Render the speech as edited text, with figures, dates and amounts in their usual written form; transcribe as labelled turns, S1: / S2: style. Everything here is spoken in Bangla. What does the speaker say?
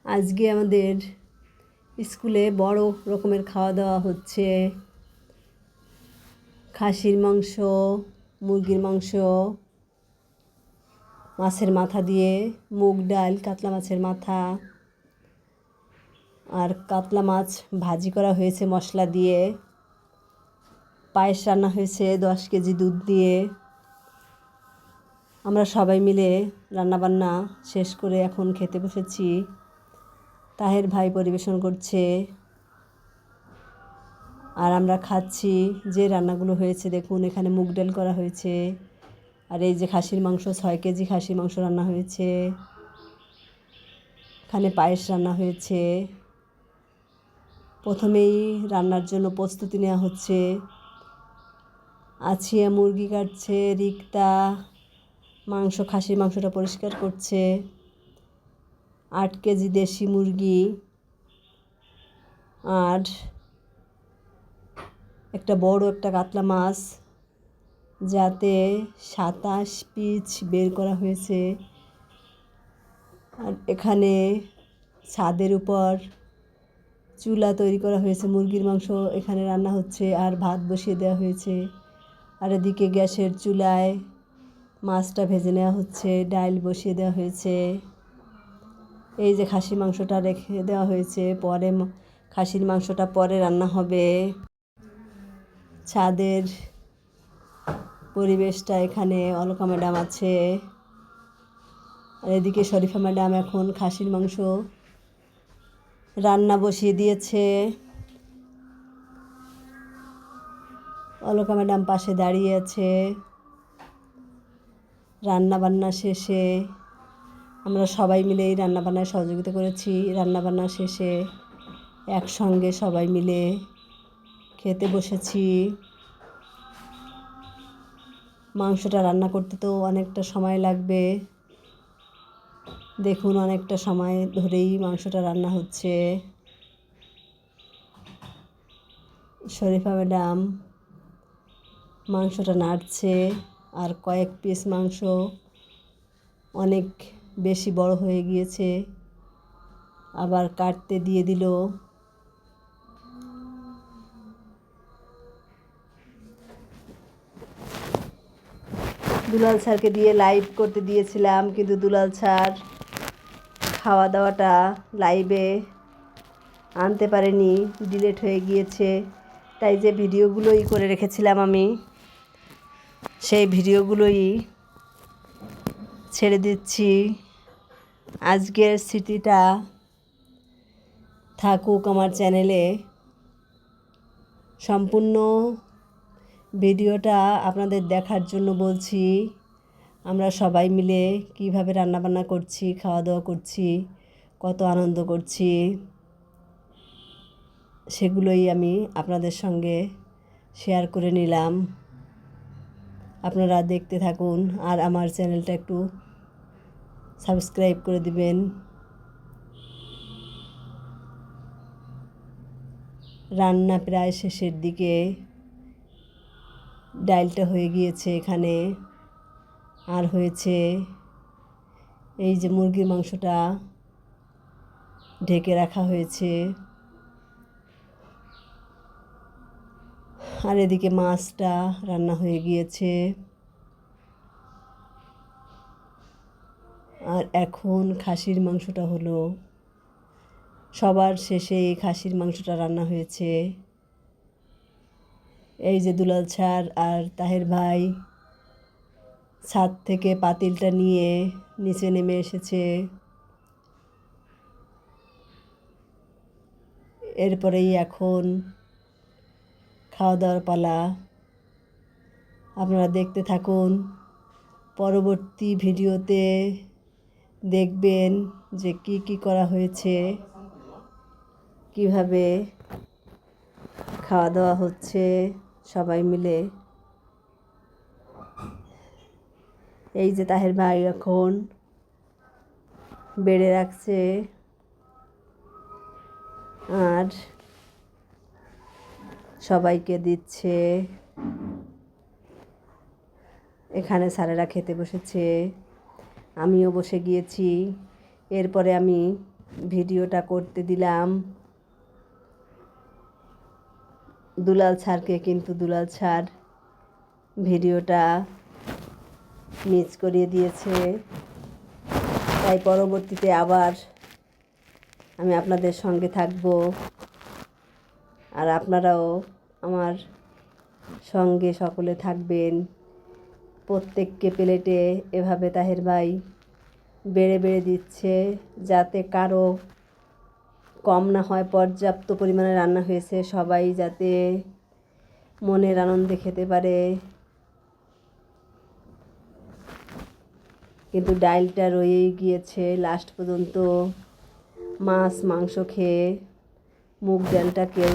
S1: আজকে আমাদের স্কুলে বড় রকমের খাওয়া দাওয়া হচ্ছে। খাসির মাংস, মুরগির মাংস, মাছের মাথা দিয়ে মুগ ডাল, কাতলা মাছের মাথা আর কাতলা মাছ ভাজি করা হয়েছে মশলা দিয়ে। পায়েস রান্না হয়েছে 10 কেজি দুধ দিয়ে। আমরা সবাই মিলে রান্নাবান্না শেষ করে এখন খেতে বসেছি। তাহের ভাই পরিবেশন করছে আর আমরা খাচ্ছি। যে রান্নাগুলো হয়েছে দেখুন, এখানে মুগ ডাল করা হয়েছে, আর এই যে খাসির মাংস 6 কেজি খাসির মাংস রান্না হয়েছে। এখানে পায়েস রান্না হয়েছে। প্রথমেই রান্নার জন্য প্রস্তুতি নেওয়া হচ্ছে। আছিয়া মুরগি কাটছে, রিক্তা মাংস, খাসির মাংসটা পরিষ্কার করছে। 8 কেজি দেশি মুরগি আর একটা বড় একটা কাতলা মাছ, যাতে 27 পিস বের করা হয়েছে। আর এখানে ছাদের উপর চুলা তৈরি করা হয়েছে, মুরগির মাংস এখানে রান্না হচ্ছে আর ভাত বসিয়ে দেওয়া হয়েছে। আর এদিকে গ্যাসের চুলায় মাছটা ভেজে নেওয়া হচ্ছে, ডাল বসিয়ে দেওয়া হয়েছে। এই যে খাসির মাংসটা রেখে দেওয়া হয়েছে, পরে খাসির মাংসটা পরে রান্না হবে। ছাদের পরিবেশটা এখানে অলকা ম্যাডাম আছে, আর এদিকে শরীফা ম্যাডাম এখন খাসির মাংস রান্না বসিয়ে দিয়েছে। অলকা ম্যাডাম পাশে দাঁড়িয়ে আছে। রান্নাবান্না শেষে আমরা সবাই মিলে এই রান্নাবান্নায় সহযোগিতা করেছি। রান্নাবান্না শেষে একসঙ্গে সবাই মিলে খেতে বসেছি। মাংসটা রান্না করতে তো অনেকটা সময় লাগবে। দেখুন, অনেকটা সময় ধরেই মাংসটা রান্না হচ্ছে। শরীফা ম্যাডাম মাংসটা নাড়ছে, আর কয়েক পিস মাংস অনেক বেশি বড় হয়ে গিয়েছে, আবার কাটতে দিয়ে দিল। দুলাল স্যারকে দিয়ে লাইভ করতে দিয়েছিলাম, কিন্তু দুলাল স্যার খাওয়া দাওয়াটা লাইভে আনতে পারেনি, ডিলিট হয়ে গিয়েছে। তাই যে ভিডিওগুলোই করে রেখেছিলাম আমি, সেই ভিডিওগুলোই ছেড়ে দিচ্ছি। আজকের স্মৃতিটা থাকুক আমার চ্যানেলে। সম্পূর্ণ ভিডিওটা আপনাদের দেখার জন্য বলছি। আমরা সবাই মিলে কীভাবে রান্নাবান্না করছি, খাওয়া দাওয়া করছি, কত আনন্দ করছি, সেগুলোই আমি আপনাদের সঙ্গে শেয়ার করে নিলাম। আপনারা দেখতে থাকুন আর আমার চ্যানেলটা একটু সাবস্ক্রাইব করে দিবেন। রান্না প্রায় শেষের দিকে, ডালটা হয়ে গিয়েছে এখানে, আর হয়েছে এই যে মুরগির মাংসটা ঢেকে রাখা হয়েছে, আর এদিকে মাছটা রান্না হয়ে গিয়েছে। আর এখন খাসির মাংসটা হলো। সবার শেষে এই খাসির মাংসটা রান্না হয়েছে। এই যে দুলাল স্যার আর তাহের ভাই ছাদ থেকে পাতিলটা নিয়ে নিচে নেমে এসেছে। এরপরেই এখন খাওয়া দাওয়ার পালা। আপনারা দেখতে থাকুন। পরবর্তী ভিডিওতে দেখবেন যে কি কি করা হয়েছে, কিভাবে খাওয়া দাওয়া হচ্ছে সবাই মিলে। এই যে তাহের ভাই এখন বেড়ে রাখছে, আর সবাইকে দিচ্ছে। এখানে স্যারেরা খেতে বসেছে, আমিও বসে গিয়েছি। এরপরে আমি ভিডিওটা করতে দিলাম দুলাল স্যারকে, কিন্তু দুলাল স্যার ভিডিওটা মিস করিয়ে দিয়েছে। তাই পরবর্তীতে আবার আমি আপনাদের সঙ্গে থাকব, আর আপনারাও আমার সঙ্গে সকলে থাকবেন। প্রত্যেককে প্লেটে এভাবে তাহের ভাই বেড়ে বেড়ে দিচ্ছে, যাতে কারো কম না হয়। পর্যাপ্ত পরিমাণে রান্না হয়েছে, সবাই যাতে মনের আনন্দে খেতে পারে। কিন্তু ডালটা রয়েই গিয়েছে লাস্ট পর্যন্ত। মাছ মাংস খেয়ে মুগ ডালটাকেও